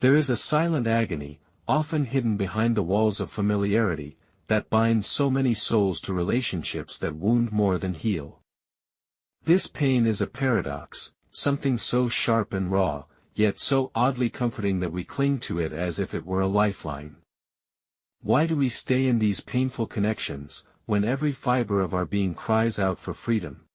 There is a silent agony, often hidden behind the walls of familiarity, that binds so many souls to relationships that wound more than heal. This pain is a paradox, something so sharp and raw, yet so oddly comforting that we cling to it as if it were a lifeline. Why do we stay in these painful connections, when every fiber of our being cries out for freedom?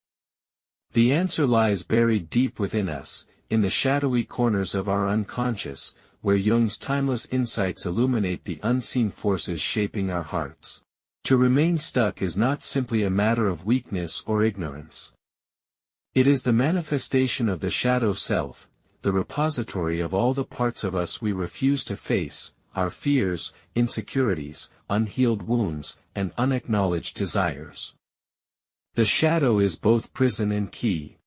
The answer lies buried deep within us, in the shadowy corners of our unconscious, where Jung's timeless insights illuminate the unseen forces shaping our hearts. To remain stuck is not simply a matter of weakness or ignorance. It is the manifestation of the shadow self, the repository of all the parts of us we refuse to face, our fears, insecurities, unhealed wounds, and unacknowledged desires. The shadow is both prison and key.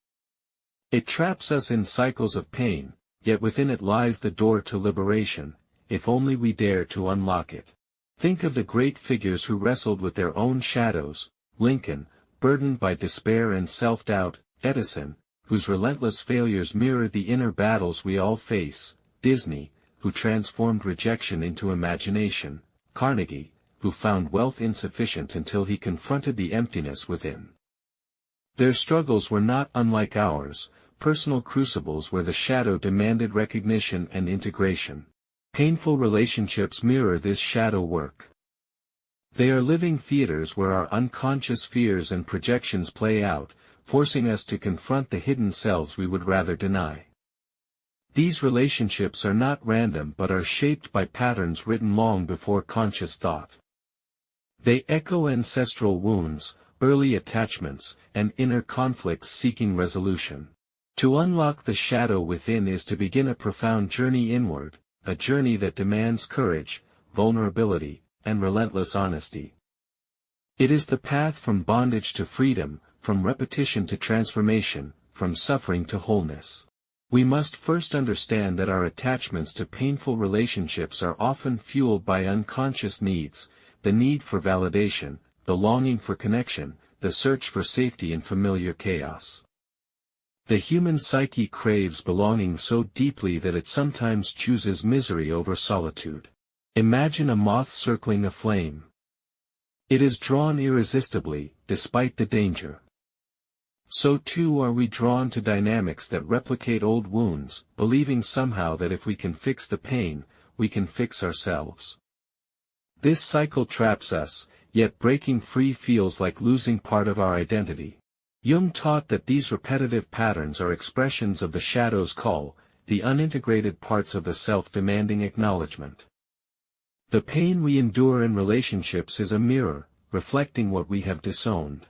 It traps us in cycles of pain, yet within it lies the door to liberation, if only we dare to unlock it. Think of the great figures who wrestled with their own shadows: Lincoln, burdened by despair and self-doubt; Edison, whose relentless failures mirrored the inner battles we all face; Disney, who transformed rejection into imagination; Carnegie, who found wealth insufficient until he confronted the emptiness within. Their struggles were not unlike ours, personal crucibles where the shadow demanded recognition and integration. Painful relationships mirror this shadow work. They are living theaters where our unconscious fears and projections play out, forcing us to confront the hidden selves we would rather deny. These relationships are not random but are shaped by patterns written long before conscious thought. They echo ancestral wounds, early attachments, and inner conflicts seeking resolution. To unlock the shadow within is to begin a profound journey inward, a journey that demands courage, vulnerability, and relentless honesty. It is the path from bondage to freedom, from repetition to transformation, from suffering to wholeness. We must first understand that our attachments to painful relationships are often fueled by unconscious needs: the need for validation, the longing for connection, the search for safety in familiar chaos. The human psyche craves belonging so deeply that it sometimes chooses misery over solitude. Imagine a moth circling a flame. It is drawn irresistibly, despite the danger. So too are we drawn to dynamics that replicate old wounds, believing somehow that if we can fix the pain, we can fix ourselves. This cycle traps us, yet breaking free feels like losing part of our identity. Jung taught that these repetitive patterns are expressions of the shadow's call, the unintegrated parts of the self demanding acknowledgement. The pain we endure in relationships is a mirror, reflecting what we have disowned.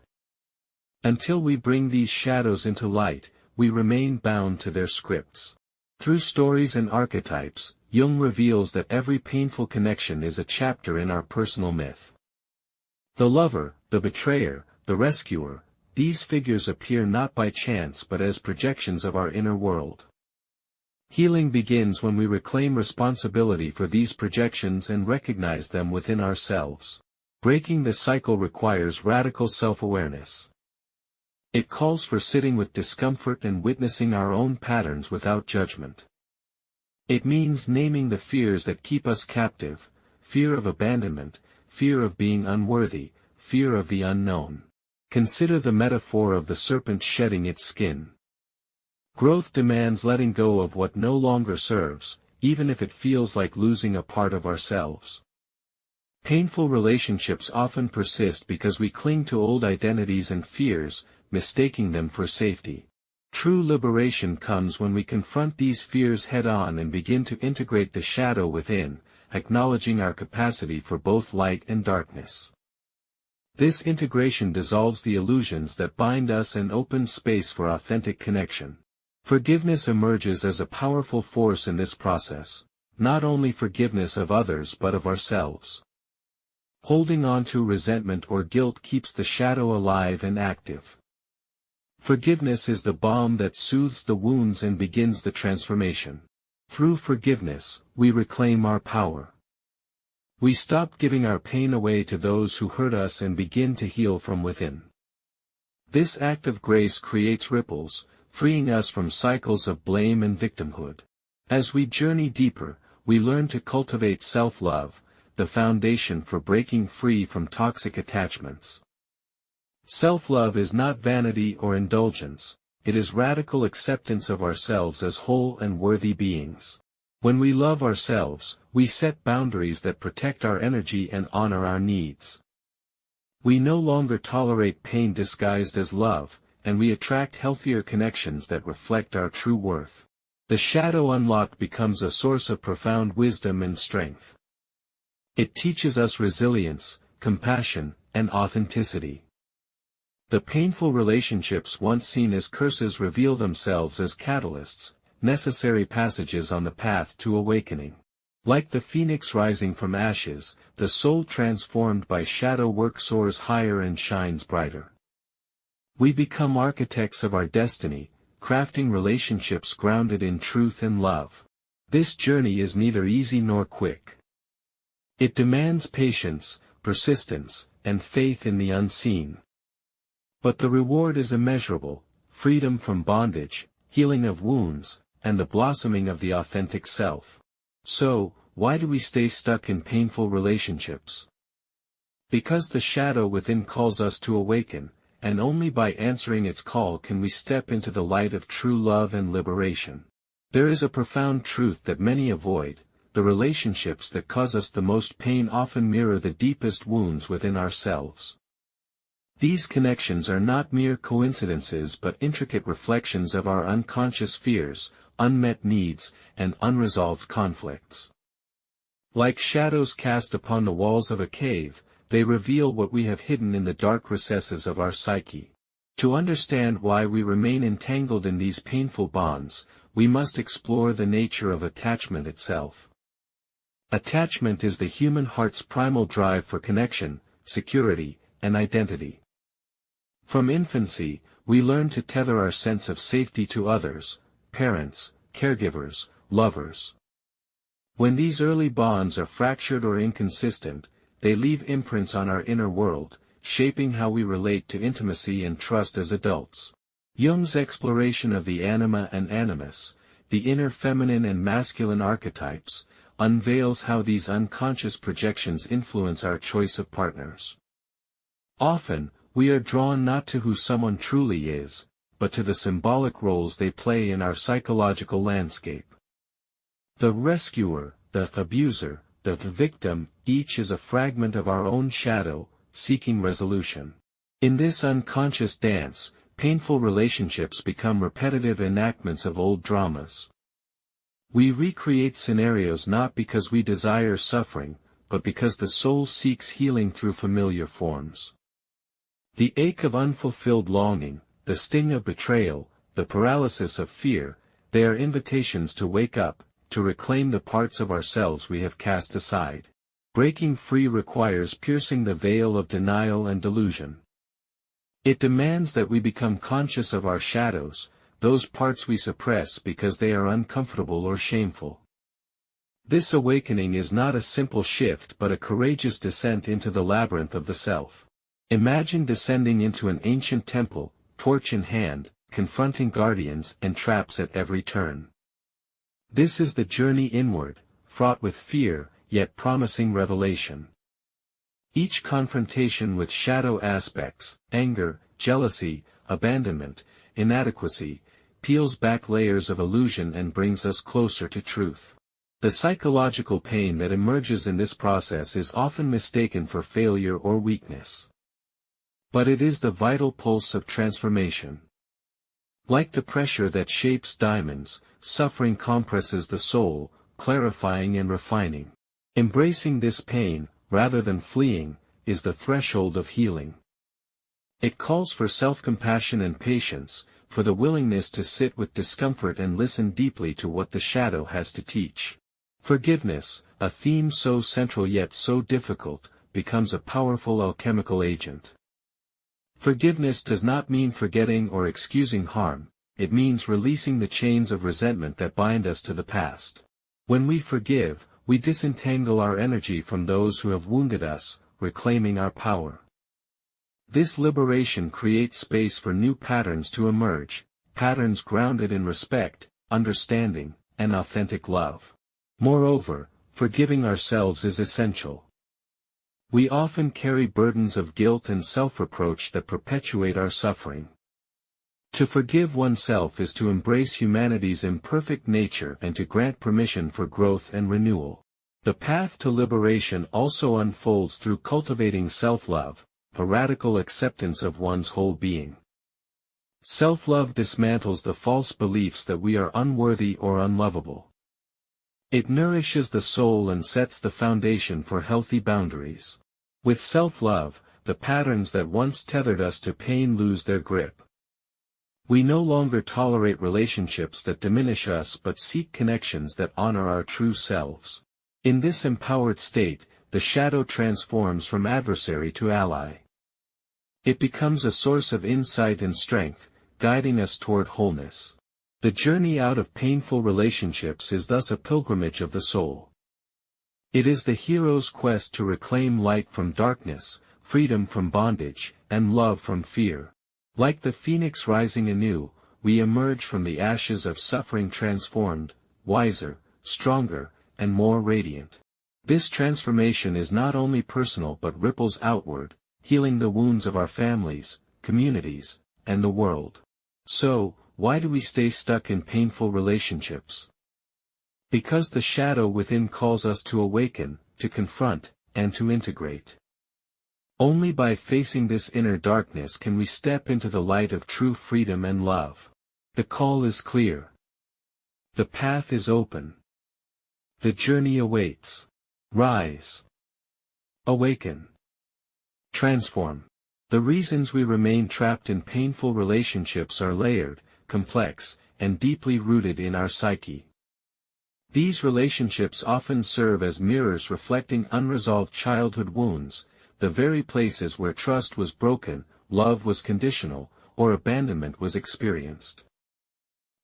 Until we bring these shadows into light, we remain bound to their scripts. Through stories and archetypes, Jung reveals that every painful connection is a chapter in our personal myth. The lover, the betrayer, the rescuer, these figures appear not by chance but as projections of our inner world. Healing begins when we reclaim responsibility for these projections and recognize them within ourselves. Breaking the cycle requires radical self-awareness. It calls for sitting with discomfort and witnessing our own patterns without judgment. It means naming the fears that keep us captive: fear of abandonment, fear of being unworthy, fear of the unknown. Consider the metaphor of the serpent shedding its skin. Growth demands letting go of what no longer serves, even if it feels like losing a part of ourselves. Painful relationships often persist because we cling to old identities and fears, mistaking them for safety. True liberation comes when we confront these fears head-on and begin to integrate the shadow within, acknowledging our capacity for both light and darkness. This integration dissolves the illusions that bind us and opens space for authentic connection. Forgiveness emerges as a powerful force in this process, not only forgiveness of others but of ourselves. Holding on to resentment or guilt keeps the shadow alive and active. Forgiveness is the balm that soothes the wounds and begins the transformation. Through forgiveness, we reclaim our power. We stop giving our pain away to those who hurt us and begin to heal from within. This act of grace creates ripples, freeing us from cycles of blame and victimhood. As we journey deeper, we learn to cultivate self-love, the foundation for breaking free from toxic attachments. Self-love is not vanity or indulgence, it is radical acceptance of ourselves as whole and worthy beings. When we love ourselves, we set boundaries that protect our energy and honor our needs. We no longer tolerate pain disguised as love, and we attract healthier connections that reflect our true worth. The shadow unlocked becomes a source of profound wisdom and strength. It teaches us resilience, compassion, and authenticity. The painful relationships once seen as curses reveal themselves as catalysts, necessary passages on the path to awakening. Like the phoenix rising from ashes, the soul transformed by shadow work soars higher and shines brighter. We become architects of our destiny, crafting relationships grounded in truth and love. This journey is neither easy nor quick. It demands patience, persistence, and faith in the unseen. But the reward is immeasurable: freedom from bondage, healing of wounds, and the blossoming of the authentic self. So, why do we stay stuck in painful relationships? Because the shadow within calls us to awaken, and only by answering its call can we step into the light of true love and liberation. There is a profound truth that many avoid: the relationships that cause us the most pain often mirror the deepest wounds within ourselves. These connections are not mere coincidences but intricate reflections of our unconscious fears, unmet needs, and unresolved conflicts. Like shadows cast upon the walls of a cave, they reveal what we have hidden in the dark recesses of our psyche. To understand why we remain entangled in these painful bonds, we must explore the nature of attachment itself. Attachment is the human heart's primal drive for connection, security, and identity. From infancy, we learn to tether our sense of safety to others, parents, caregivers, lovers. When these early bonds are fractured or inconsistent, they leave imprints on our inner world, shaping how we relate to intimacy and trust as adults. Jung's exploration of the anima and animus, the inner feminine and masculine archetypes, unveils how these unconscious projections influence our choice of partners. Often, we are drawn not to who someone truly is, but to the symbolic roles they play in our psychological landscape. The rescuer, the abuser, the victim, each is a fragment of our own shadow, seeking resolution. In this unconscious dance, painful relationships become repetitive enactments of old dramas. We recreate scenarios not because we desire suffering, but because the soul seeks healing through familiar forms. The ache of unfulfilled longing, the sting of betrayal, the paralysis of fear, they are invitations to wake up, to reclaim the parts of ourselves we have cast aside. Breaking free requires piercing the veil of denial and delusion. It demands that we become conscious of our shadows, those parts we suppress because they are uncomfortable or shameful. This awakening is not a simple shift but a courageous descent into the labyrinth of the self. Imagine descending into an ancient temple, torch in hand, confronting guardians and traps at every turn. This is the journey inward, fraught with fear, yet promising revelation. Each confrontation with shadow aspects, anger, jealousy, abandonment, inadequacy, peels back layers of illusion and brings us closer to truth. The psychological pain that emerges in this process is often mistaken for failure or weakness. But it is the vital pulse of transformation. Like the pressure that shapes diamonds, suffering compresses the soul, clarifying and refining. Embracing this pain, rather than fleeing, is the threshold of healing. It calls for self-compassion and patience, for the willingness to sit with discomfort and listen deeply to what the shadow has to teach. Forgiveness, a theme so central yet so difficult, becomes a powerful alchemical agent. Forgiveness does not mean forgetting or excusing harm, it means releasing the chains of resentment that bind us to the past. When we forgive, we disentangle our energy from those who have wounded us, reclaiming our power. This liberation creates space for new patterns to emerge, patterns grounded in respect, understanding, and authentic love. Moreover, forgiving ourselves is essential. We often carry burdens of guilt and self-reproach that perpetuate our suffering. To forgive oneself is to embrace humanity's imperfect nature and to grant permission for growth and renewal. The path to liberation also unfolds through cultivating self-love, a radical acceptance of one's whole being. Self-love dismantles the false beliefs that we are unworthy or unlovable. It nourishes the soul and sets the foundation for healthy boundaries. With self-love, the patterns that once tethered us to pain lose their grip. We no longer tolerate relationships that diminish us but seek connections that honor our true selves. In this empowered state, the shadow transforms from adversary to ally. It becomes a source of insight and strength, guiding us toward wholeness. The journey out of painful relationships is thus a pilgrimage of the soul. It is the hero's quest to reclaim light from darkness, freedom from bondage, and love from fear. Like the phoenix rising anew, we emerge from the ashes of suffering transformed, wiser, stronger, and more radiant. This transformation is not only personal but ripples outward, healing the wounds of our families, communities, and the world. So, why do we stay stuck in painful relationships? Because the shadow within calls us to awaken, to confront, and to integrate. Only by facing this inner darkness can we step into the light of true freedom and love. The call is clear. The path is open. The journey awaits. Rise. Awaken. Transform. The reasons we remain trapped in painful relationships are layered, complex, and deeply rooted in our psyche. These relationships often serve as mirrors reflecting unresolved childhood wounds, the very places where trust was broken, love was conditional, or abandonment was experienced.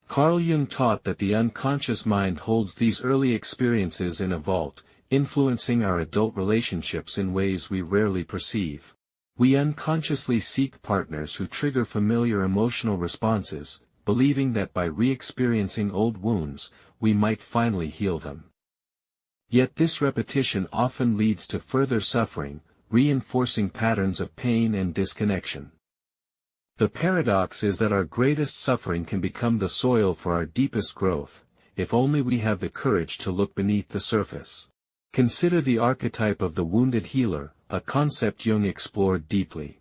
Carl Jung taught that the unconscious mind holds these early experiences in a vault, influencing our adult relationships in ways we rarely perceive. We unconsciously seek partners who trigger familiar emotional responses, believing that by re-experiencing old wounds, we might finally heal them. Yet this repetition often leads to further suffering, reinforcing patterns of pain and disconnection. The paradox is that our greatest suffering can become the soil for our deepest growth, if only we have the courage to look beneath the surface. Consider the archetype of the wounded healer, a concept Jung explored deeply.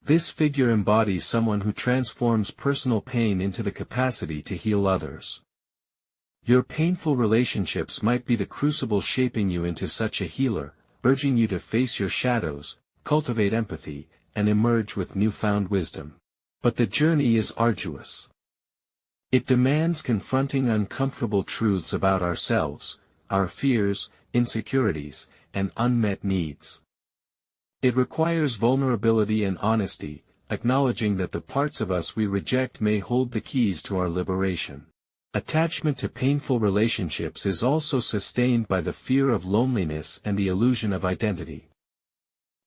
This figure embodies someone who transforms personal pain into the capacity to heal others. Your painful relationships might be the crucible shaping you into such a healer, urging you to face your shadows, cultivate empathy, and emerge with newfound wisdom. But the journey is arduous. It demands confronting uncomfortable truths about ourselves, our fears, insecurities, and unmet needs. It requires vulnerability and honesty, acknowledging that the parts of us we reject may hold the keys to our liberation. Attachment to painful relationships is also sustained by the fear of loneliness and the illusion of identity.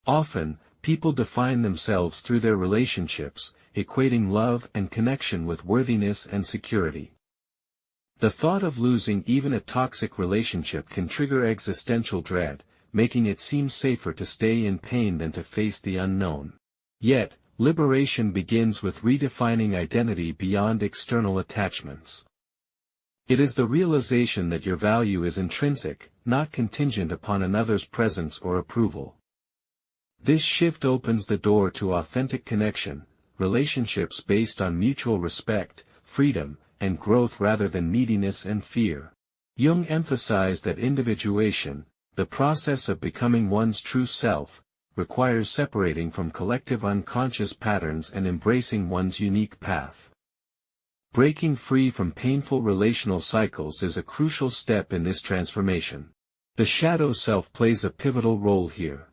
Often, people define themselves through their relationships, equating love and connection with worthiness and security. The thought of losing even a toxic relationship can trigger existential dread, making it seem safer to stay in pain than to face the unknown. Yet, liberation begins with redefining identity beyond external attachments. It is the realization that your value is intrinsic, not contingent upon another's presence or approval. This shift opens the door to authentic connection, relationships based on mutual respect, freedom, and growth rather than neediness and fear. Jung emphasized that individuation, the process of becoming one's true self, requires separating from collective unconscious patterns and embracing one's unique path. Breaking free from painful relational cycles is a crucial step in this transformation. The shadow self plays a pivotal role here.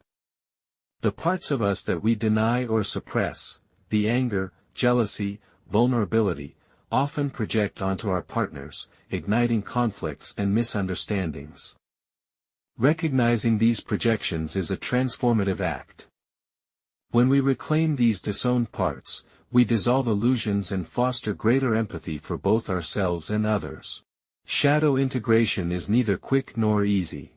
The parts of us that we deny or suppress, the anger, jealousy, vulnerability, often project onto our partners, igniting conflicts and misunderstandings. Recognizing these projections is a transformative act. When we reclaim these disowned parts, we dissolve illusions and foster greater empathy for both ourselves and others. Shadow integration is neither quick nor easy.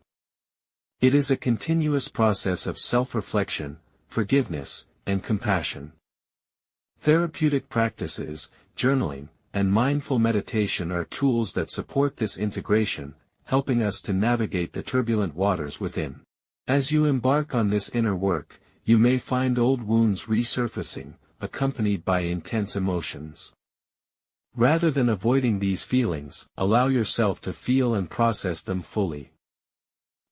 It is a continuous process of self-reflection, forgiveness, and compassion. Therapeutic practices, journaling, and mindful meditation are tools that support this integration, helping us to navigate the turbulent waters within. As you embark on this inner work, you may find old wounds resurfacing, accompanied by intense emotions. Rather than avoiding these feelings, allow yourself to feel and process them fully.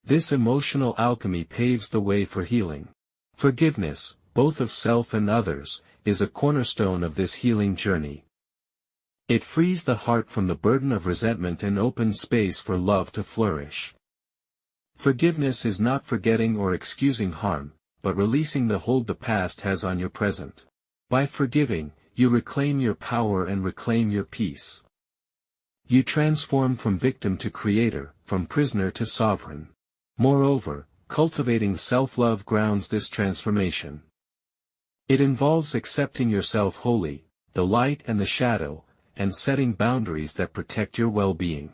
This emotional alchemy paves the way for healing. Forgiveness, both of self and others, is a cornerstone of this healing journey. It frees the heart from the burden of resentment and opens space for love to flourish. Forgiveness is not forgetting or excusing harm, but releasing the hold the past has on your present. By forgiving, you reclaim your power and reclaim your peace. You transform from victim to creator, from prisoner to sovereign. Moreover, cultivating self-love grounds this transformation. It involves accepting yourself wholly, the light and the shadow, and setting boundaries that protect your well-being.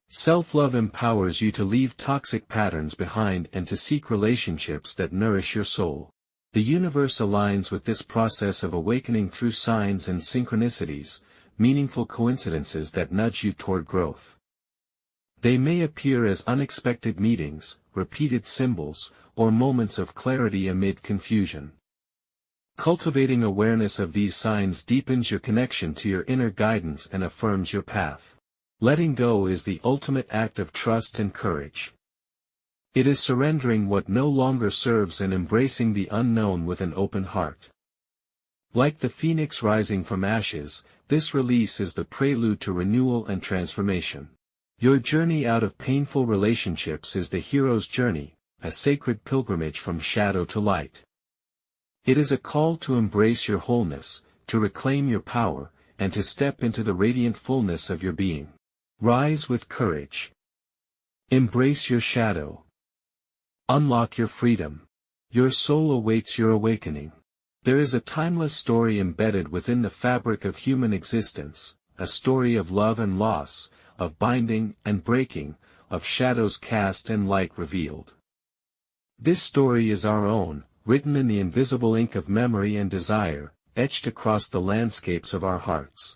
Self-love empowers you to leave toxic patterns behind and to seek relationships that nourish your soul. The universe aligns with this process of awakening through signs and synchronicities, meaningful coincidences that nudge you toward growth. They may appear as unexpected meetings, repeated symbols, or moments of clarity amid confusion. Cultivating awareness of these signs deepens your connection to your inner guidance and affirms your path. Letting go is the ultimate act of trust and courage. It is surrendering what no longer serves and embracing the unknown with an open heart. Like the phoenix rising from ashes, this release is the prelude to renewal and transformation. Your journey out of painful relationships is the hero's journey, a sacred pilgrimage from shadow to light. It is a call to embrace your wholeness, to reclaim your power, and to step into the radiant fullness of your being. Rise with courage. Embrace your shadow. Unlock your freedom. Your soul awaits your awakening. There is a timeless story embedded within the fabric of human existence, a story of love and loss, of binding and breaking, of shadows cast and light revealed. This story is our own, written in the invisible ink of memory and desire, etched across the landscapes of our hearts.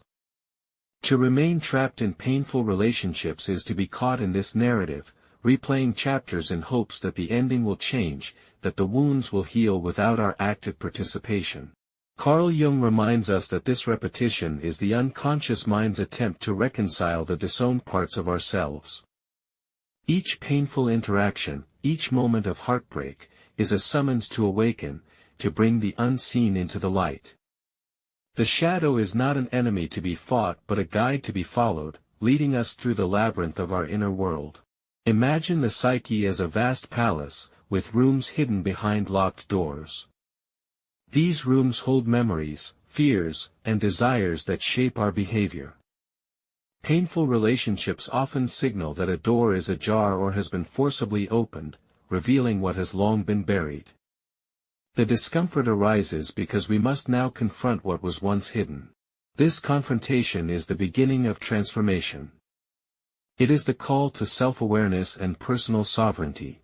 To remain trapped in painful relationships is to be caught in this narrative, replaying chapters in hopes that the ending will change, that the wounds will heal without our active participation. Carl Jung reminds us that this repetition is the unconscious mind's attempt to reconcile the disowned parts of ourselves. Each painful interaction, each moment of heartbreak, is a summons to awaken, to bring the unseen into the light. The shadow is not an enemy to be fought but a guide to be followed, leading us through the labyrinth of our inner world. Imagine the psyche as a vast palace, with rooms hidden behind locked doors. These rooms hold memories, fears, and desires that shape our behavior. Painful relationships often signal that a door is ajar or has been forcibly opened, revealing what has long been buried. The discomfort arises because we must now confront what was once hidden. This confrontation is the beginning of transformation. It is the call to self-awareness and personal sovereignty.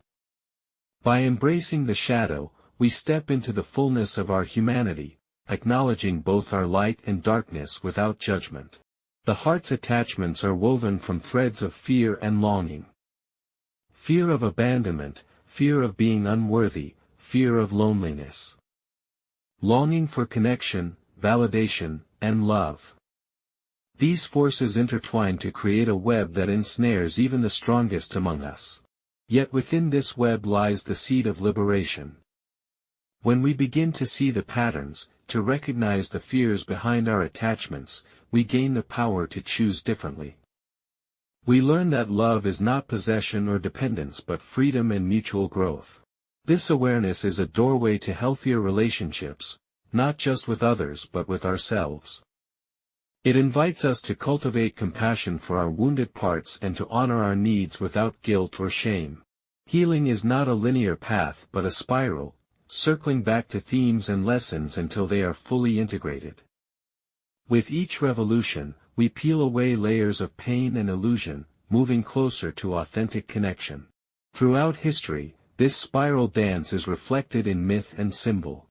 By embracing the shadow, we step into the fullness of our humanity, acknowledging both our light and darkness without judgment. The heart's attachments are woven from threads of fear and longing. Fear of abandonment, fear of being unworthy, fear of loneliness. Longing for connection, validation, and love. These forces intertwine to create a web that ensnares even the strongest among us. Yet within this web lies the seed of liberation. When we begin to see the patterns, to recognize the fears behind our attachments, we gain the power to choose differently. We learn that love is not possession or dependence but freedom and mutual growth. This awareness is a doorway to healthier relationships, not just with others but with ourselves. It invites us to cultivate compassion for our wounded parts and to honor our needs without guilt or shame. Healing is not a linear path but a spiral, circling back to themes and lessons until they are fully integrated. With each revolution, we peel away layers of pain and illusion, moving closer to authentic connection. Throughout history, this spiral dance is reflected in myth and symbol.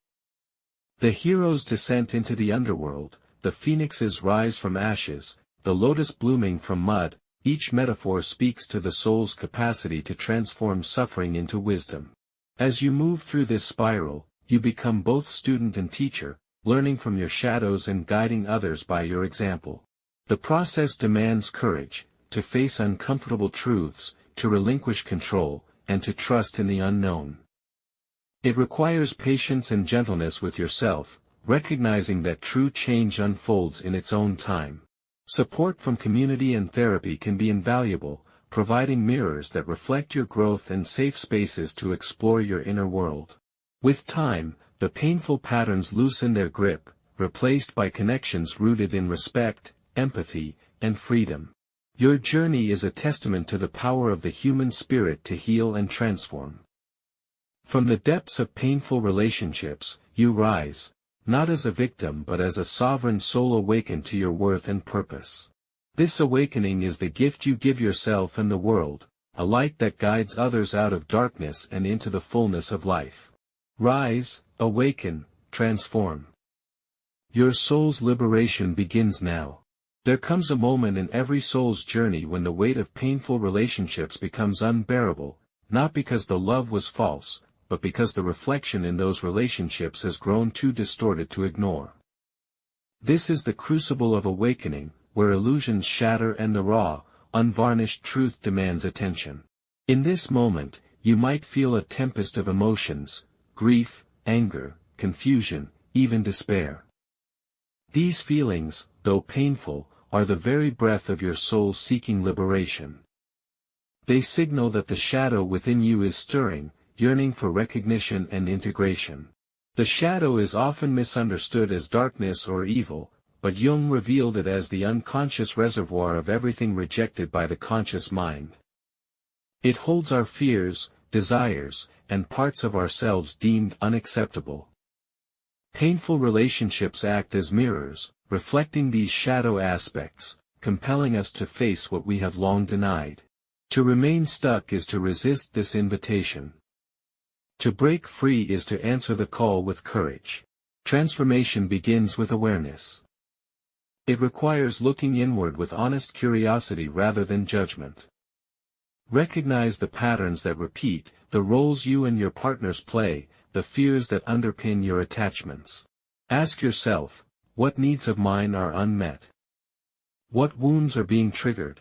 The hero's descent into the underworld, the phoenix's rise from ashes, the lotus blooming from mud, each metaphor speaks to the soul's capacity to transform suffering into wisdom. As you move through this spiral, you become both student and teacher, learning from your shadows and guiding others by your example. The process demands courage, to face uncomfortable truths, to relinquish control, and to trust in the unknown. It requires patience and gentleness with yourself, recognizing that true change unfolds in its own time. Support from community and therapy can be invaluable, providing mirrors that reflect your growth and safe spaces to explore your inner world. With time, the painful patterns loosen their grip, replaced by connections rooted in respect, empathy, and freedom. Your journey is a testament to the power of the human spirit to heal and transform. From the depths of painful relationships, you rise, not as a victim but as a sovereign soul awakened to your worth and purpose. This awakening is the gift you give yourself and the world, a light that guides others out of darkness and into the fullness of life. Rise, awaken, transform. Your soul's liberation begins now. There comes a moment in every soul's journey when the weight of painful relationships becomes unbearable, not because the love was false, but because the reflection in those relationships has grown too distorted to ignore. This is the crucible of awakening, where illusions shatter and the raw, unvarnished truth demands attention. In this moment, you might feel a tempest of emotions, grief, anger, confusion, even despair. These feelings, though painful, are the very breath of your soul seeking liberation. They signal that the shadow within you is stirring, yearning for recognition and integration. The shadow is often misunderstood as darkness or evil, but Jung revealed it as the unconscious reservoir of everything rejected by the conscious mind. It holds our fears, desires, and parts of ourselves deemed unacceptable. Painful relationships act as mirrors, reflecting these shadow aspects, compelling us to face what we have long denied. To remain stuck is to resist this invitation. To break free is to answer the call with courage. Transformation begins with awareness. It requires looking inward with honest curiosity rather than judgment. Recognize the patterns that repeat, the roles you and your partners play, the fears that underpin your attachments. Ask yourself, what needs of mine are unmet? What wounds are being triggered?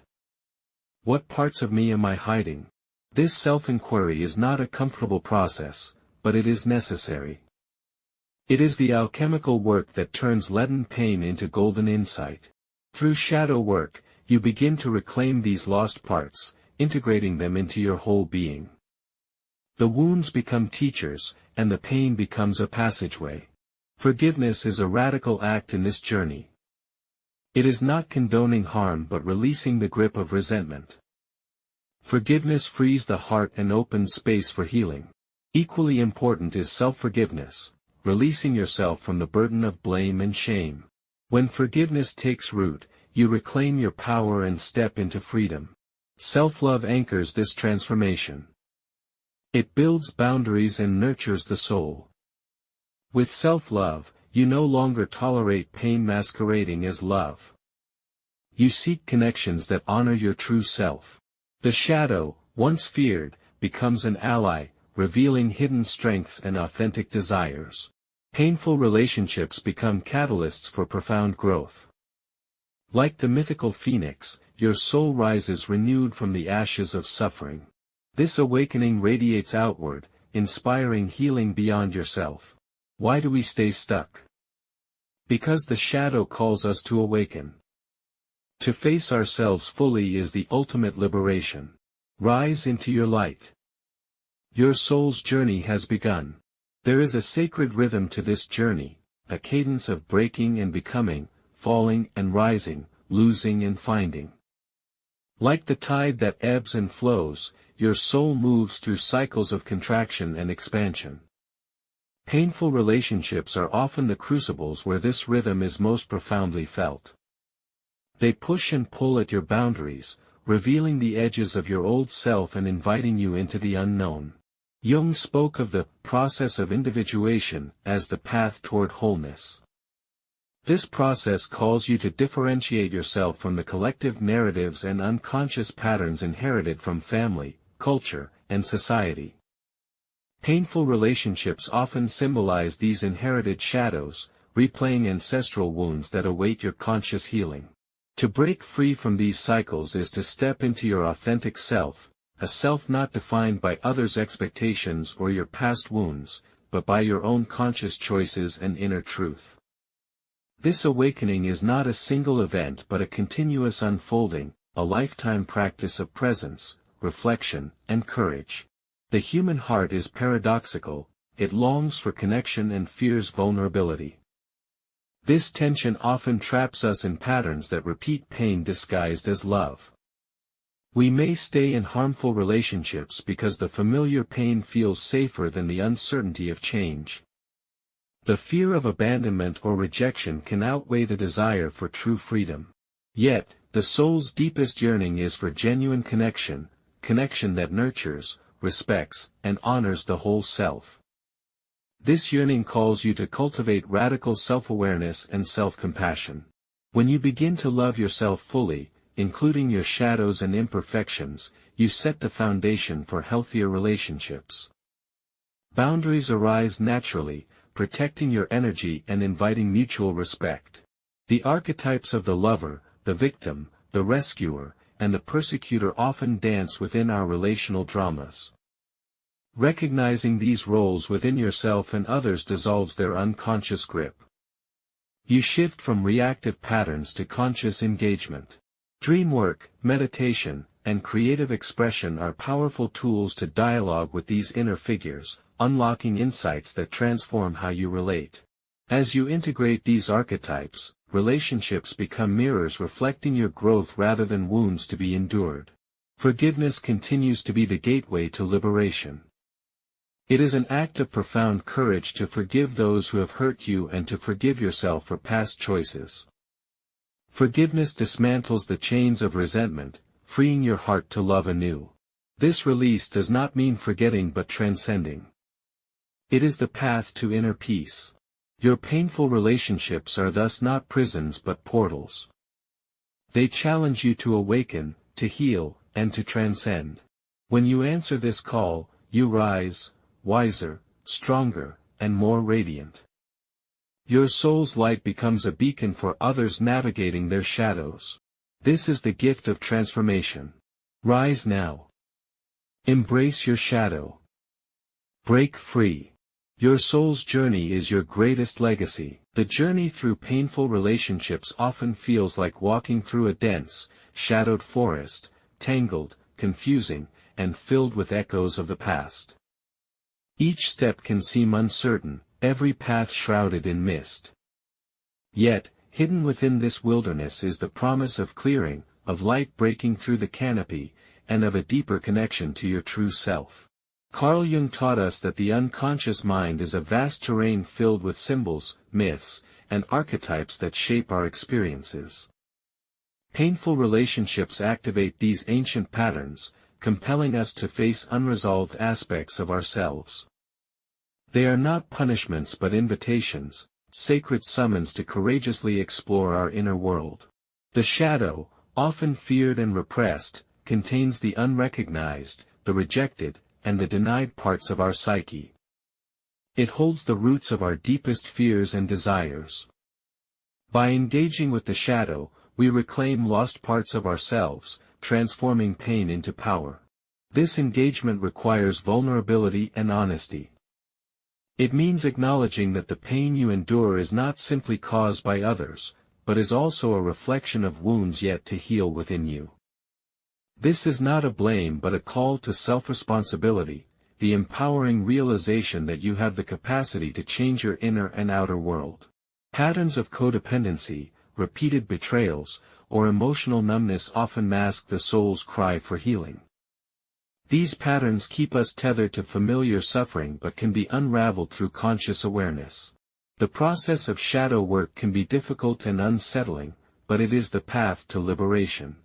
What parts of me am I hiding? This self-inquiry is not a comfortable process, but it is necessary. It is the alchemical work that turns leaden pain into golden insight. Through shadow work, you begin to reclaim these lost parts, integrating them into your whole being. The wounds become teachers, and the pain becomes a passageway. Forgiveness is a radical act in this journey. It is not condoning harm but releasing the grip of resentment. Forgiveness frees the heart and opens space for healing. Equally important is self-forgiveness, releasing yourself from the burden of blame and shame. When forgiveness takes root, you reclaim your power and step into freedom. Self-love anchors this transformation. It builds boundaries and nurtures the soul. With self-love, you no longer tolerate pain masquerading as love. You seek connections that honor your true self. The shadow, once feared, becomes an ally, revealing hidden strengths and authentic desires. Painful relationships become catalysts for profound growth. Like the mythical phoenix, your soul rises renewed from the ashes of suffering. This awakening radiates outward, inspiring healing beyond yourself. Why do we stay stuck? Because the shadow calls us to awaken. To face ourselves fully is the ultimate liberation. Rise into your light. Your soul's journey has begun. There is a sacred rhythm to this journey, a cadence of breaking and becoming, falling and rising, losing and finding. Like the tide that ebbs and flows, your soul moves through cycles of contraction and expansion. Painful relationships are often the crucibles where this rhythm is most profoundly felt. They push and pull at your boundaries, revealing the edges of your old self and inviting you into the unknown. Jung spoke of the process of individuation as the path toward wholeness. This process calls you to differentiate yourself from the collective narratives and unconscious patterns inherited from family, culture, and society. Painful relationships often symbolize these inherited shadows, replaying ancestral wounds that await your conscious healing. To break free from these cycles is to step into your authentic self, a self not defined by others' expectations or your past wounds, but by your own conscious choices and inner truth. This awakening is not a single event but a continuous unfolding, a lifetime practice of presence, reflection, and courage. The human heart is paradoxical, it longs for connection and fears vulnerability. This tension often traps us in patterns that repeat pain disguised as love. We may stay in harmful relationships because the familiar pain feels safer than the uncertainty of change. The fear of abandonment or rejection can outweigh the desire for true freedom. Yet, the soul's deepest yearning is for genuine connection, connection that nurtures, respects, and honors the whole self. This yearning calls you to cultivate radical self-awareness and self-compassion. When you begin to love yourself fully, including your shadows and imperfections, you set the foundation for healthier relationships. Boundaries arise naturally, protecting your energy and inviting mutual respect. The archetypes of the lover, the victim, the rescuer, and the persecutor often dance within our relational dramas. Recognizing these roles within yourself and others dissolves their unconscious grip. You shift from reactive patterns to conscious engagement. Dream work, meditation, and creative expression are powerful tools to dialogue with these inner figures, unlocking insights that transform how you relate. As you integrate these archetypes, relationships become mirrors reflecting your growth rather than wounds to be endured. Forgiveness continues to be the gateway to liberation. It is an act of profound courage to forgive those who have hurt you and to forgive yourself for past choices. Forgiveness dismantles the chains of resentment, freeing your heart to love anew. This release does not mean forgetting but transcending. It is the path to inner peace. Your painful relationships are thus not prisons but portals. They challenge you to awaken, to heal, and to transcend. When you answer this call, you rise, wiser, stronger, and more radiant. Your soul's light becomes a beacon for others navigating their shadows. This is the gift of transformation. Rise now. Embrace your shadow. Break free. Your soul's journey is your greatest legacy. The journey through painful relationships often feels like walking through a dense, shadowed forest, tangled, confusing, and filled with echoes of the past. Each step can seem uncertain, every path shrouded in mist. Yet, hidden within this wilderness is the promise of clearing, of light breaking through the canopy, and of a deeper connection to your true self. Carl Jung taught us that the unconscious mind is a vast terrain filled with symbols, myths, and archetypes that shape our experiences. Painful relationships activate these ancient patterns, compelling us to face unresolved aspects of ourselves. They are not punishments but invitations, sacred summons to courageously explore our inner world. The shadow, often feared and repressed, contains the unrecognized, the rejected, and the denied parts of our psyche. It holds the roots of our deepest fears and desires. By engaging with the shadow, we reclaim lost parts of ourselves, transforming pain into power. This engagement requires vulnerability and honesty. It means acknowledging that the pain you endure is not simply caused by others, but is also a reflection of wounds yet to heal within you. This is not a blame but a call to self-responsibility, the empowering realization that you have the capacity to change your inner and outer world. Patterns of codependency, repeated betrayals, or emotional numbness often mask the soul's cry for healing. These patterns keep us tethered to familiar suffering but can be unraveled through conscious awareness. The process of shadow work can be difficult and unsettling, but it is the path to liberation.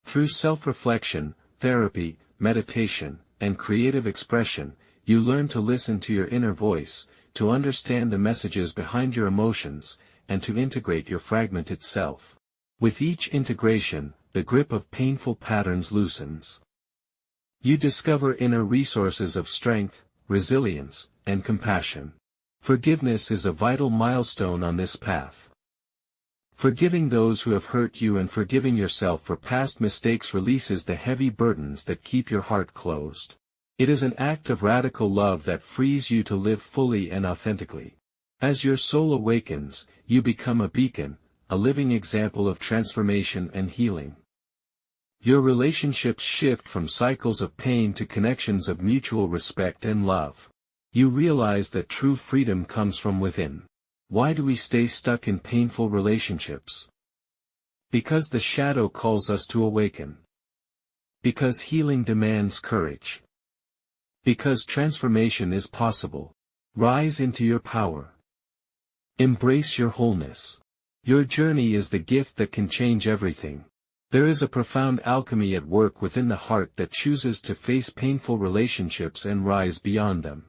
Through self-reflection, therapy, meditation, and creative expression, you learn to listen to your inner voice, to understand the messages behind your emotions, and to integrate your fragmented self. With each integration, the grip of painful patterns loosens. You discover inner resources of strength, resilience, and compassion. Forgiveness is a vital milestone on this path. Forgiving those who have hurt you and forgiving yourself for past mistakes releases the heavy burdens that keep your heart closed. It is an act of radical love that frees you to live fully and authentically. As your soul awakens, you become a beacon, a living example of transformation and healing. Your relationships shift from cycles of pain to connections of mutual respect and love. You realize that true freedom comes from within. Why do we stay stuck in painful relationships? Because the shadow calls us to awaken. Because healing demands courage. Because transformation is possible. Rise into your power. Embrace your wholeness. Your journey is the gift that can change everything. There is a profound alchemy at work within the heart that chooses to face painful relationships and rise beyond them.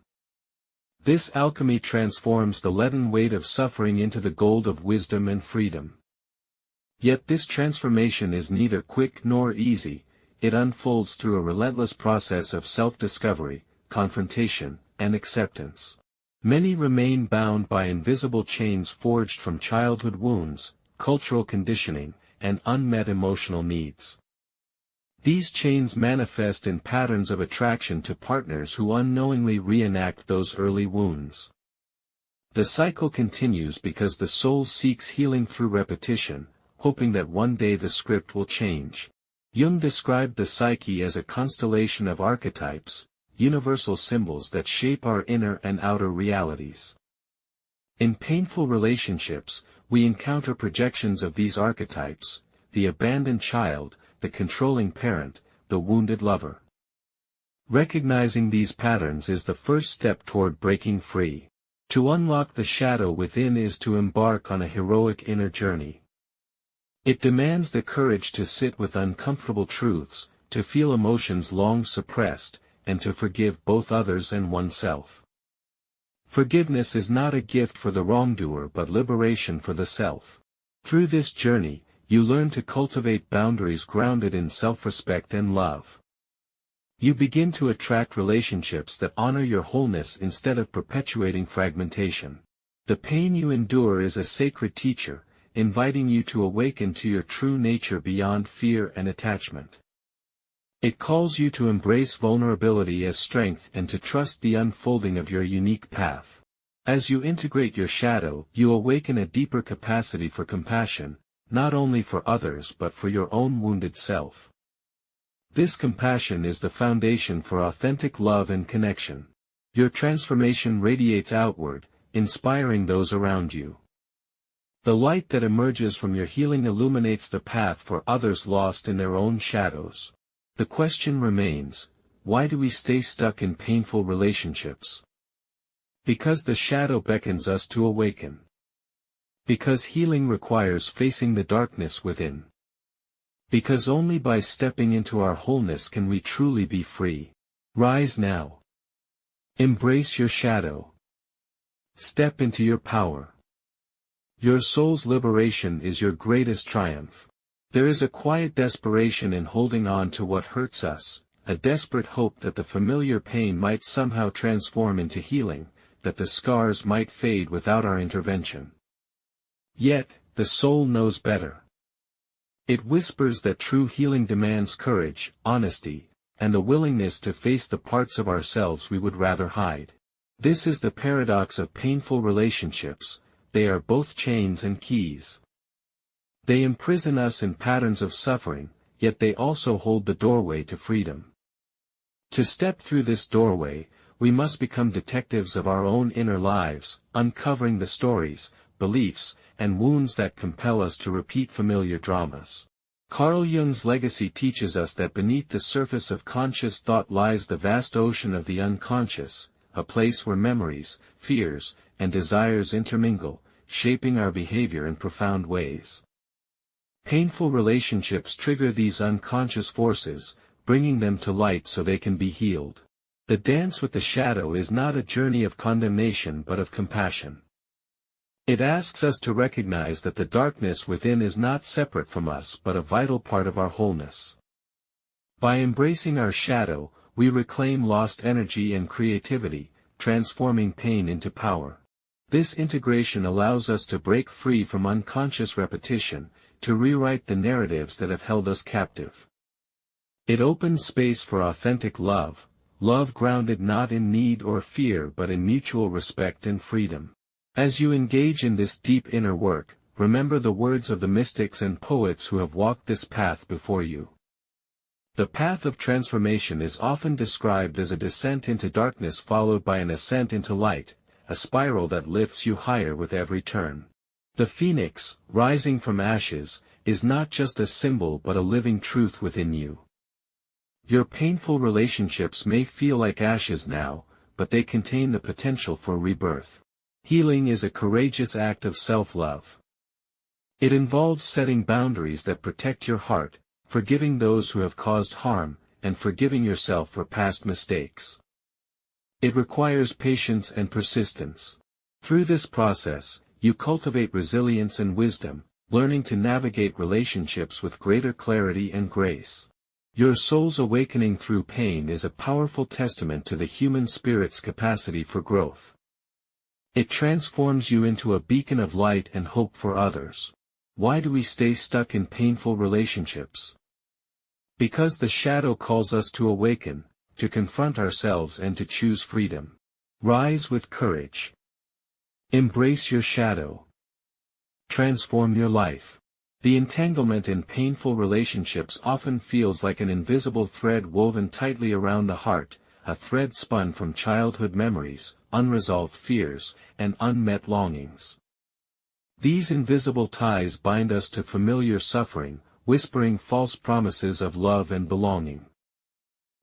This alchemy transforms the leaden weight of suffering into the gold of wisdom and freedom. Yet this transformation is neither quick nor easy. It unfolds through a relentless process of self-discovery, confrontation, and acceptance. Many remain bound by invisible chains forged from childhood wounds, cultural conditioning, and unmet emotional needs. These chains manifest in patterns of attraction to partners who unknowingly reenact those early wounds. The cycle continues because the soul seeks healing through repetition, hoping that one day the script will change. Jung described the psyche as a constellation of archetypes, universal symbols that shape our inner and outer realities. In painful relationships, we encounter projections of these archetypes: the abandoned child, the controlling parent, the wounded lover. Recognizing these patterns is the first step toward breaking free. To unlock the shadow within is to embark on a heroic inner journey. It demands the courage to sit with uncomfortable truths, to feel emotions long suppressed, and to forgive both others and oneself. Forgiveness is not a gift for the wrongdoer but liberation for the self. Through this journey, you learn to cultivate boundaries grounded in self-respect and love. You begin to attract relationships that honor your wholeness instead of perpetuating fragmentation. The pain you endure is a sacred teacher, inviting you to awaken to your true nature beyond fear and attachment. It calls you to embrace vulnerability as strength and to trust the unfolding of your unique path. As you integrate your shadow, you awaken a deeper capacity for compassion, not only for others but for your own wounded self. This compassion is the foundation for authentic love and connection. Your transformation radiates outward, inspiring those around you. The light that emerges from your healing illuminates the path for others lost in their own shadows. The question remains, why do we stay stuck in painful relationships? Because the shadow beckons us to awaken. Because healing requires facing the darkness within. Because only by stepping into our wholeness can we truly be free. Rise now. Embrace your shadow. Step into your power. Your soul's liberation is your greatest triumph. There is a quiet desperation in holding on to what hurts us, a desperate hope that the familiar pain might somehow transform into healing, that the scars might fade without our intervention. Yet, the soul knows better. It whispers that true healing demands courage, honesty, and the willingness to face the parts of ourselves we would rather hide. This is the paradox of painful relationships: they are both chains and keys. They imprison us in patterns of suffering, yet they also hold the doorway to freedom. To step through this doorway, we must become detectives of our own inner lives, uncovering the stories, beliefs, and wounds that compel us to repeat familiar dramas. Carl Jung's legacy teaches us that beneath the surface of conscious thought lies the vast ocean of the unconscious, a place where memories, fears, and desires intermingle, shaping our behavior in profound ways. Painful relationships trigger these unconscious forces, bringing them to light so they can be healed. The dance with the shadow is not a journey of condemnation but of compassion. It asks us to recognize that the darkness within is not separate from us but a vital part of our wholeness. By embracing our shadow, we reclaim lost energy and creativity, transforming pain into power. This integration allows us to break free from unconscious repetition, to rewrite the narratives that have held us captive. It opens space for authentic love, love grounded not in need or fear but in mutual respect and freedom. As you engage in this deep inner work, remember the words of the mystics and poets who have walked this path before you. The path of transformation is often described as a descent into darkness followed by an ascent into light, a spiral that lifts you higher with every turn. The phoenix, rising from ashes, is not just a symbol but a living truth within you. Your painful relationships may feel like ashes now, but they contain the potential for rebirth. Healing is a courageous act of self-love. It involves setting boundaries that protect your heart, forgiving those who have caused harm, and forgiving yourself for past mistakes. It requires patience and persistence. Through this process, you cultivate resilience and wisdom, learning to navigate relationships with greater clarity and grace. Your soul's awakening through pain is a powerful testament to the human spirit's capacity for growth. It transforms you into a beacon of light and hope for others. Why do we stay stuck in painful relationships? Because the shadow calls us to awaken, to confront ourselves and to choose freedom. Rise with courage. Embrace your shadow. Transform your life. The entanglement in painful relationships often feels like an invisible thread woven tightly around the heart, a thread spun from childhood memories, unresolved fears, and unmet longings. These invisible ties bind us to familiar suffering, whispering false promises of love and belonging.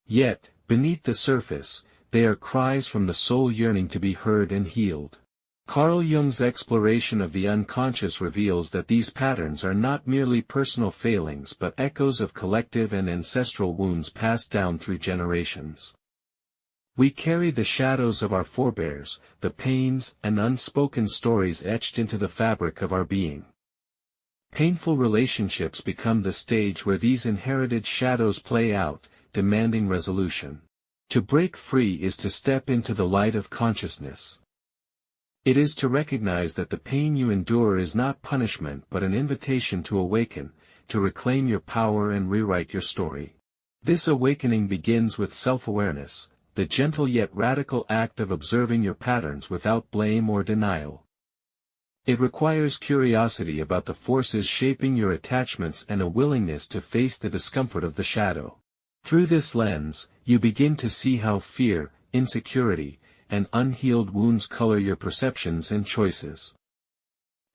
Yet, beneath the surface, they are cries from the soul yearning to be heard and healed. Carl Jung's exploration of the unconscious reveals that these patterns are not merely personal failings but echoes of collective and ancestral wounds passed down through generations. We carry the shadows of our forebears, the pains and unspoken stories etched into the fabric of our being. Painful relationships become the stage where these inherited shadows play out, demanding resolution. To break free is to step into the light of consciousness. It is to recognize that the pain you endure is not punishment but an invitation to awaken, to reclaim your power and rewrite your story. This awakening begins with self-awareness, the gentle yet radical act of observing your patterns without blame or denial. It requires curiosity about the forces shaping your attachments and a willingness to face the discomfort of the shadow. Through this lens, you begin to see how fear, insecurity, and unhealed wounds color your perceptions and choices.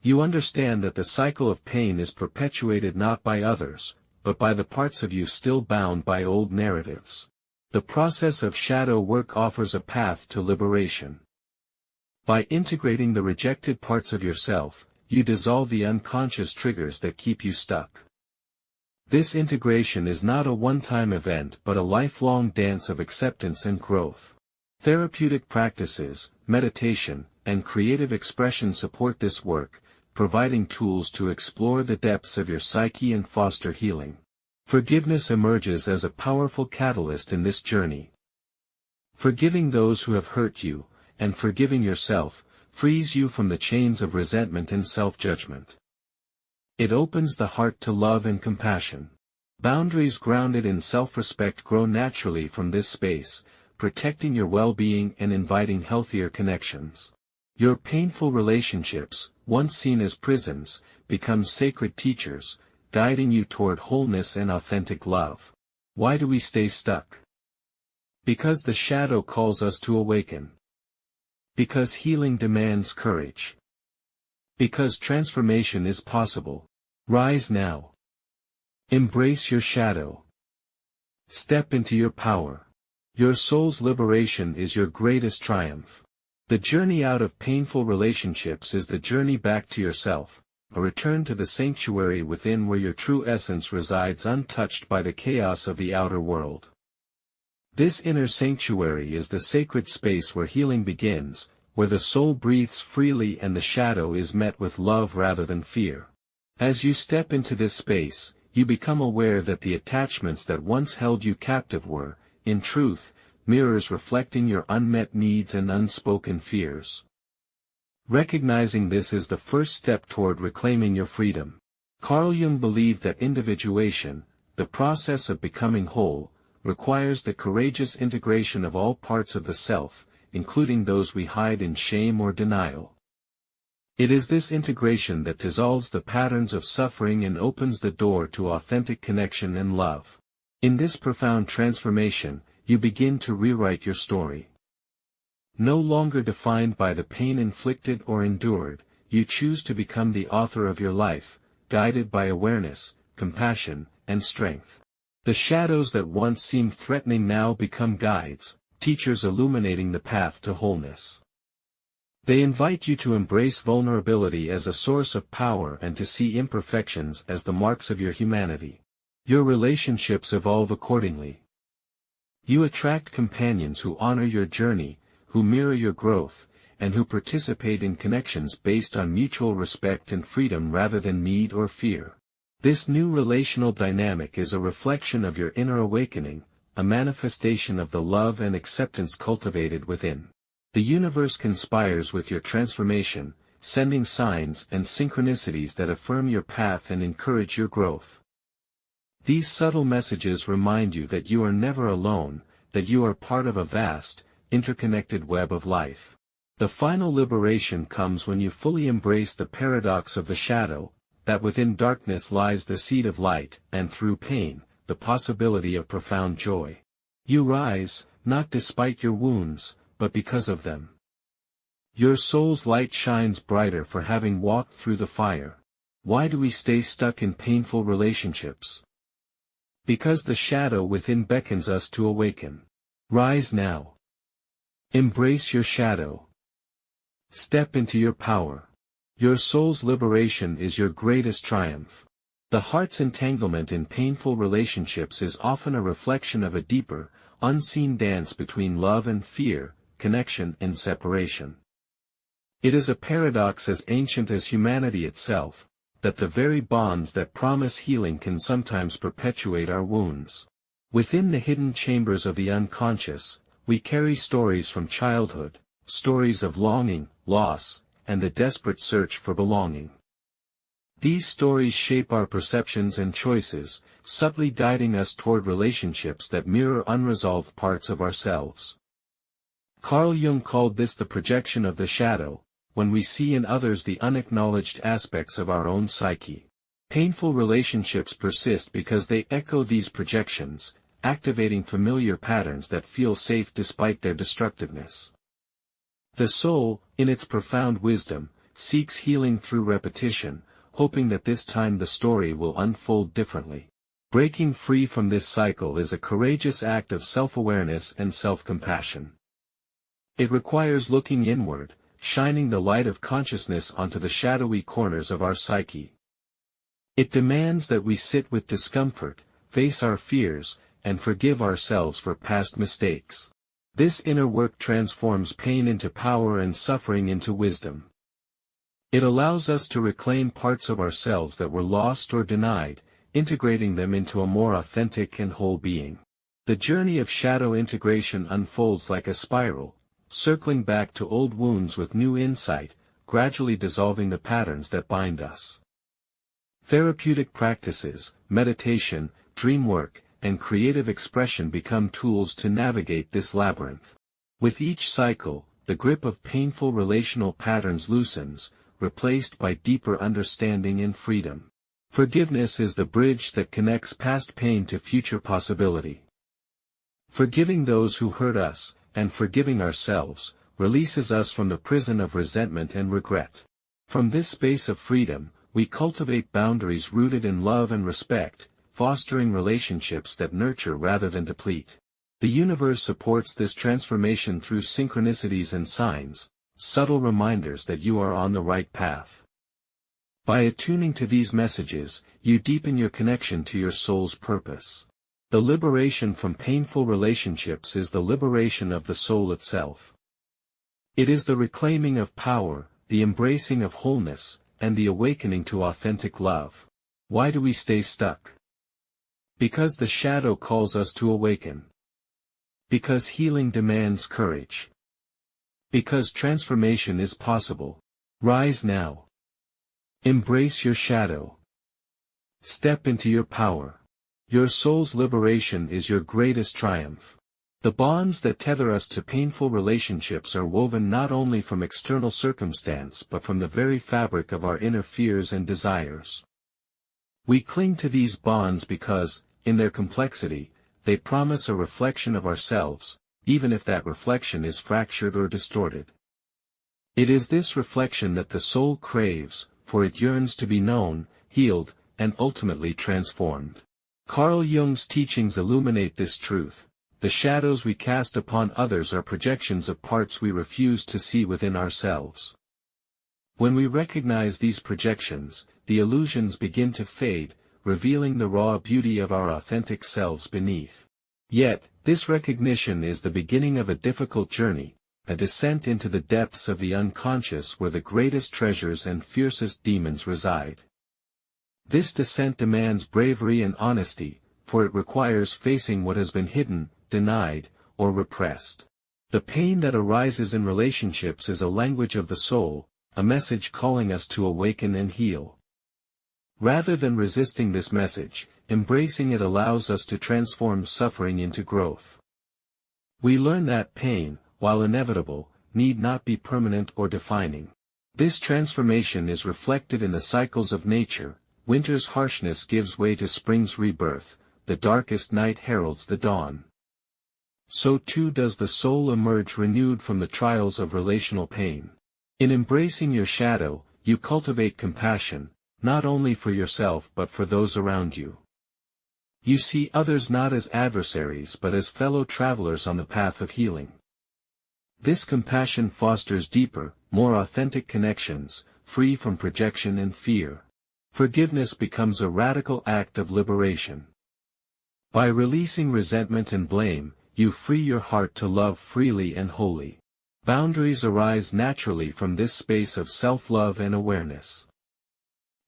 You understand that the cycle of pain is perpetuated not by others, but by the parts of you still bound by old narratives. The process of shadow work offers a path to liberation. By integrating the rejected parts of yourself, you dissolve the unconscious triggers that keep you stuck. This integration is not a one-time event but a lifelong dance of acceptance and growth. Therapeutic practices, meditation, and creative expression support this work, providing tools to explore the depths of your psyche and foster healing. Forgiveness emerges as a powerful catalyst in this journey. Forgiving those who have hurt you, and forgiving yourself, frees you from the chains of resentment and self-judgment. It opens the heart to love and compassion. Boundaries grounded in self-respect grow naturally from this space, protecting your well-being and inviting healthier connections. Your painful relationships, once seen as prisons, become sacred teachers, guiding you toward wholeness and authentic love. Why do we stay stuck? Because the shadow calls us to awaken. Because healing demands courage. Because transformation is possible. Rise now. Embrace your shadow. Step into your power. Your soul's liberation is your greatest triumph. The journey out of painful relationships is the journey back to yourself, a return to the sanctuary within where your true essence resides untouched by the chaos of the outer world. This inner sanctuary is the sacred space where healing begins, where the soul breathes freely and the shadow is met with love rather than fear. As you step into this space, you become aware that the attachments that once held you captive were, in truth, mirrors reflecting your unmet needs and unspoken fears. Recognizing this is the first step toward reclaiming your freedom. Carl Jung believed that individuation, the process of becoming whole, requires the courageous integration of all parts of the self, including those we hide in shame or denial. It is this integration that dissolves the patterns of suffering and opens the door to authentic connection and love. In this profound transformation, you begin to rewrite your story. No longer defined by the pain inflicted or endured, you choose to become the author of your life, guided by awareness, compassion, and strength. The shadows that once seemed threatening now become guides, teachers illuminating the path to wholeness. They invite you to embrace vulnerability as a source of power and to see imperfections as the marks of your humanity. Your relationships evolve accordingly. You attract companions who honor your journey, who mirror your growth, and who participate in connections based on mutual respect and freedom rather than need or fear. This new relational dynamic is a reflection of your inner awakening, a manifestation of the love and acceptance cultivated within. The universe conspires with your transformation, sending signs and synchronicities that affirm your path and encourage your growth. These subtle messages remind you that you are never alone, that you are part of a vast, interconnected web of life. The final liberation comes when you fully embrace the paradox of the shadow, that within darkness lies the seed of light, and through pain, the possibility of profound joy. You rise, not despite your wounds, but because of them. Your soul's light shines brighter for having walked through the fire. Why do we stay stuck in painful relationships? Because the shadow within beckons us to awaken. Rise now. Embrace your shadow. Step into your power. Your soul's liberation is your greatest triumph. The heart's entanglement in painful relationships is often a reflection of a deeper, unseen dance between love and fear, connection and separation. It is a paradox as ancient as humanity itself, that the very bonds that promise healing can sometimes perpetuate our wounds. Within the hidden chambers of the unconscious, we carry stories from childhood, stories of longing, loss, and the desperate search for belonging. These stories shape our perceptions and choices, subtly guiding us toward relationships that mirror unresolved parts of ourselves. Carl Jung called this the projection of the shadow, when we see in others the unacknowledged aspects of our own psyche. Painful relationships persist because they echo these projections, activating familiar patterns that feel safe despite their destructiveness. The soul, in its profound wisdom, seeks healing through repetition, hoping that this time the story will unfold differently. Breaking free from this cycle is a courageous act of self-awareness and self-compassion. It requires looking inward, shining the light of consciousness onto the shadowy corners of our psyche. It demands that we sit with discomfort, face our fears, and forgive ourselves for past mistakes. This inner work transforms pain into power and suffering into wisdom. It allows us to reclaim parts of ourselves that were lost or denied, integrating them into a more authentic and whole being. The journey of shadow integration unfolds like a spiral, circling back to old wounds with new insight, gradually dissolving the patterns that bind us. Therapeutic practices, meditation, dream work, and creative expression become tools to navigate this labyrinth. With each cycle, the grip of painful relational patterns loosens, replaced by deeper understanding and freedom. Forgiveness is the bridge that connects past pain to future possibility. Forgiving those who hurt us, and forgiving ourselves, releases us from the prison of resentment and regret. From this space of freedom, we cultivate boundaries rooted in love and respect, fostering relationships that nurture rather than deplete. The universe supports this transformation through synchronicities and signs, subtle reminders that you are on the right path. By attuning to these messages, you deepen your connection to your soul's purpose. The liberation from painful relationships is the liberation of the soul itself. It is the reclaiming of power, the embracing of wholeness, and the awakening to authentic love. Why do we stay stuck? Because the shadow calls us to awaken. Because healing demands courage. Because transformation is possible. Rise now. Embrace your shadow. Step into your power. Your soul's liberation is your greatest triumph. The bonds that tether us to painful relationships are woven not only from external circumstance but from the very fabric of our inner fears and desires. We cling to these bonds because, in their complexity, they promise a reflection of ourselves, even if that reflection is fractured or distorted. It is this reflection that the soul craves, for it yearns to be known, healed, and ultimately transformed. Carl Jung's teachings illuminate this truth. The shadows we cast upon others are projections of parts we refuse to see within ourselves. When we recognize these projections, the illusions begin to fade, revealing the raw beauty of our authentic selves beneath. Yet, this recognition is the beginning of a difficult journey, a descent into the depths of the unconscious where the greatest treasures and fiercest demons reside. This descent demands bravery and honesty, for it requires facing what has been hidden, denied, or repressed. The pain that arises in relationships is a language of the soul, a message calling us to awaken and heal. Rather than resisting this message, embracing it allows us to transform suffering into growth. We learn that pain, while inevitable, need not be permanent or defining. This transformation is reflected in the cycles of nature. Winter's harshness gives way to spring's rebirth, the darkest night heralds the dawn. So too does the soul emerge renewed from the trials of relational pain. In embracing your shadow, you cultivate compassion, not only for yourself but for those around you. You see others not as adversaries but as fellow travelers on the path of healing. This compassion fosters deeper, more authentic connections, free from projection and fear. Forgiveness becomes a radical act of liberation. By releasing resentment and blame, you free your heart to love freely and wholly. Boundaries arise naturally from this space of self-love and awareness.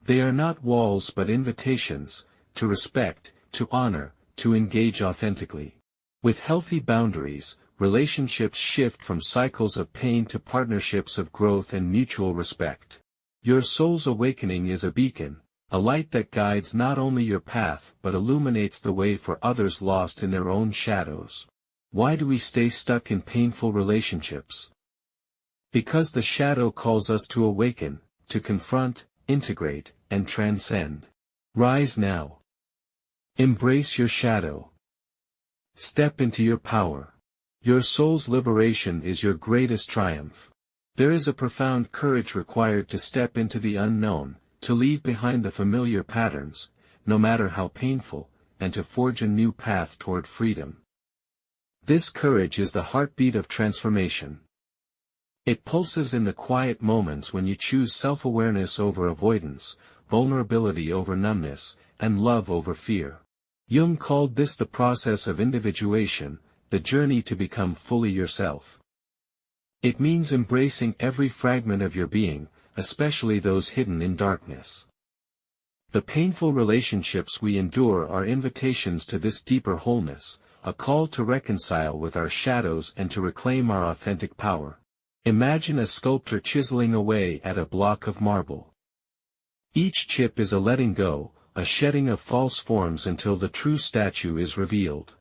They are not walls but invitations, to respect, to honor, to engage authentically. With healthy boundaries, relationships shift from cycles of pain to partnerships of growth and mutual respect. Your soul's awakening is a beacon, a light that guides not only your path but illuminates the way for others lost in their own shadows. Why do we stay stuck in painful relationships? Because the shadow calls us to awaken, to confront, integrate, and transcend. Rise now. Embrace your shadow. Step into your power. Your soul's liberation is your greatest triumph. There is a profound courage required to step into the unknown, to leave behind the familiar patterns, no matter how painful, and to forge a new path toward freedom. This courage is the heartbeat of transformation. It pulses in the quiet moments when you choose self-awareness over avoidance, vulnerability over numbness, and love over fear. Jung called this the process of individuation, the journey to become fully yourself. It means embracing every fragment of your being, especially those hidden in darkness. The painful relationships we endure are invitations to this deeper wholeness, a call to reconcile with our shadows and to reclaim our authentic power. Imagine a sculptor chiseling away at a block of marble. Each chip is a letting go, a shedding of false forms until the true statue is revealed.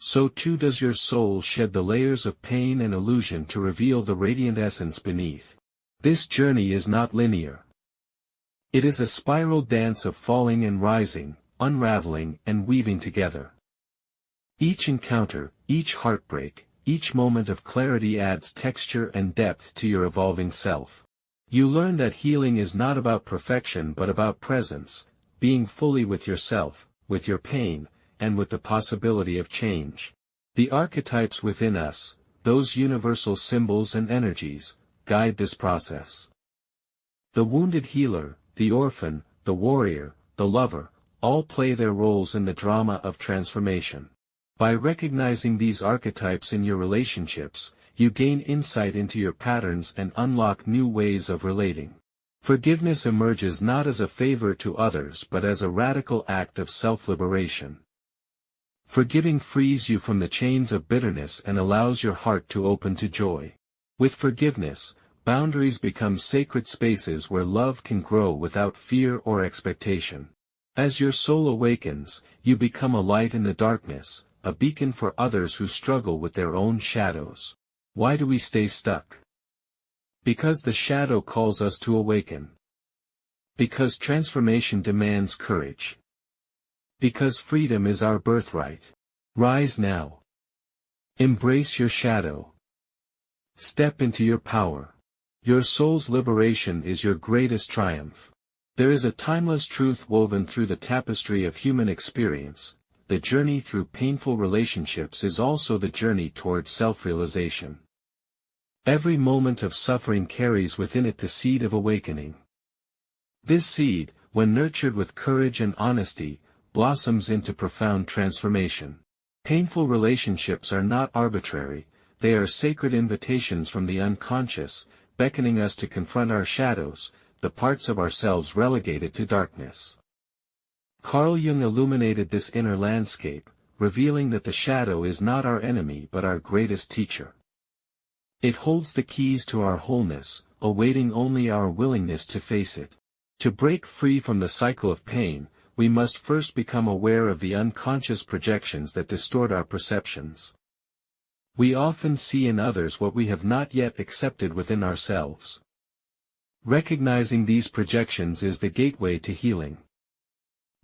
So too does your soul shed the layers of pain and illusion to reveal the radiant essence beneath. This journey is not linear. It is a spiral dance of falling and rising, unraveling and weaving together. Each encounter, each heartbreak, each moment of clarity adds texture and depth to your evolving self. You learn that healing is not about perfection but about presence, being fully with yourself, with your pain, and with the possibility of change. The archetypes within us, those universal symbols and energies, guide this process. The wounded healer, the orphan, the warrior, the lover, all play their roles in the drama of transformation. By recognizing these archetypes in your relationships, you gain insight into your patterns and unlock new ways of relating. Forgiveness emerges not as a favor to others but as a radical act of self-liberation. Forgiving frees you from the chains of bitterness and allows your heart to open to joy. With forgiveness, boundaries become sacred spaces where love can grow without fear or expectation. As your soul awakens, you become a light in the darkness, a beacon for others who struggle with their own shadows. Why do we stay stuck? Because the shadow calls us to awaken. Because transformation demands courage. Because freedom is our birthright. Rise now. Embrace your shadow. Step into your power. Your soul's liberation is your greatest triumph. There is a timeless truth woven through the tapestry of human experience. The journey through painful relationships is also the journey toward self-realization. Every moment of suffering carries within it the seed of awakening. This seed, when nurtured with courage and honesty, blossoms into profound transformation. Painful relationships are not arbitrary, they are sacred invitations from the unconscious, beckoning us to confront our shadows, the parts of ourselves relegated to darkness. Carl Jung illuminated this inner landscape, revealing that the shadow is not our enemy but our greatest teacher. It holds the keys to our wholeness, awaiting only our willingness to face it. To break free from the cycle of pain, we must first become aware of the unconscious projections that distort our perceptions. We often see in others what we have not yet accepted within ourselves. Recognizing these projections is the gateway to healing.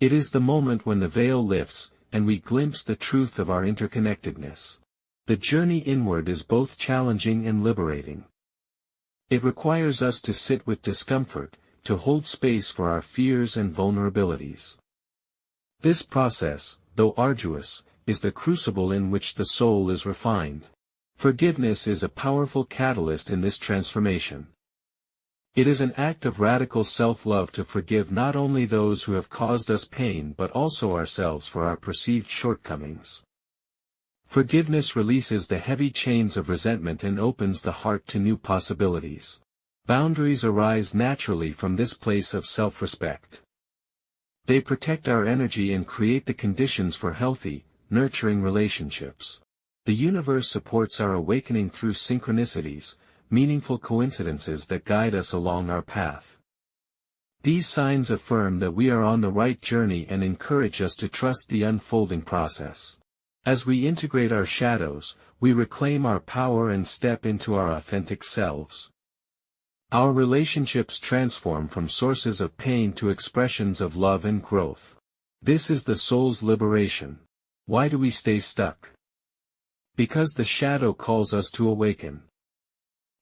It is the moment when the veil lifts, and we glimpse the truth of our interconnectedness. The journey inward is both challenging and liberating. It requires us to sit with discomfort, to hold space for our fears and vulnerabilities. This process, though arduous, is the crucible in which the soul is refined. Forgiveness is a powerful catalyst in this transformation. It is an act of radical self-love to forgive not only those who have caused us pain but also ourselves for our perceived shortcomings. Forgiveness releases the heavy chains of resentment and opens the heart to new possibilities. Boundaries arise naturally from this place of self-respect. They protect our energy and create the conditions for healthy, nurturing relationships. The universe supports our awakening through synchronicities, meaningful coincidences that guide us along our path. These signs affirm that we are on the right journey and encourage us to trust the unfolding process. As we integrate our shadows, we reclaim our power and step into our authentic selves. Our relationships transform from sources of pain to expressions of love and growth. This is the soul's liberation. Why do we stay stuck? Because the shadow calls us to awaken.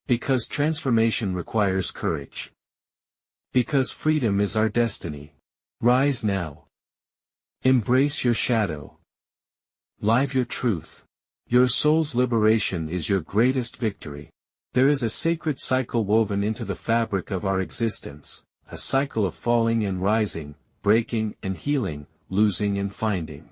Because transformation requires courage. Because freedom is our destiny. Rise now. Embrace your shadow. Live your truth. Your soul's liberation is your greatest victory. There is a sacred cycle woven into the fabric of our existence, a cycle of falling and rising, breaking and healing, losing and finding.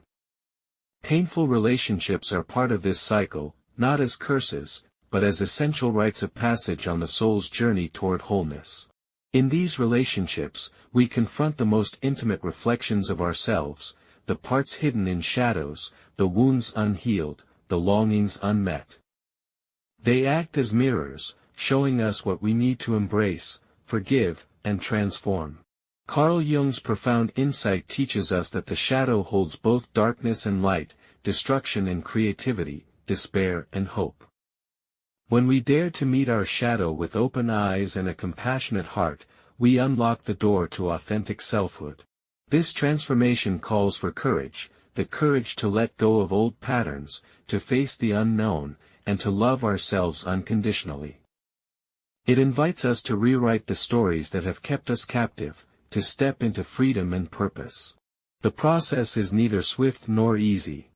Painful relationships are part of this cycle, not as curses, but as essential rites of passage on the soul's journey toward wholeness. In these relationships, we confront the most intimate reflections of ourselves, the parts hidden in shadows, the wounds unhealed, the longings unmet. They act as mirrors, showing us what we need to embrace, forgive, and transform. Carl Jung's profound insight teaches us that the shadow holds both darkness and light, destruction and creativity, despair and hope. When we dare to meet our shadow with open eyes and a compassionate heart, we unlock the door to authentic selfhood. This transformation calls for courage, the courage to let go of old patterns, to face the unknown, and to love ourselves unconditionally. It invites us to rewrite the stories that have kept us captive, to step into freedom and purpose. The process is neither swift nor easy.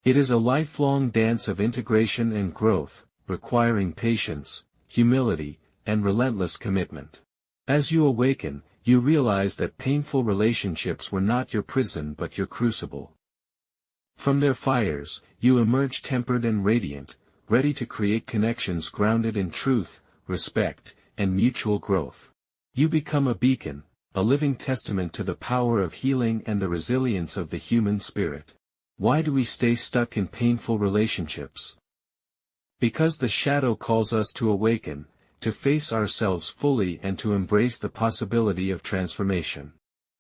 It is a lifelong dance of integration and growth, requiring patience, humility, and relentless commitment. As you awaken, you realize that painful relationships were not your prison but your crucible. From their fires, you emerge tempered and radiant, ready to create connections grounded in truth, respect, and mutual growth. You become a beacon, a living testament to the power of healing and the resilience of the human spirit. Why do we stay stuck in painful relationships? Because the shadow calls us to awaken, to face ourselves fully and to embrace the possibility of transformation.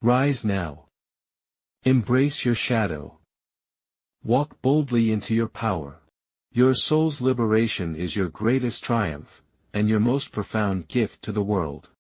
Rise now. Embrace your shadow. Walk boldly into your power. Your soul's liberation is your greatest triumph, and your most profound gift to the world.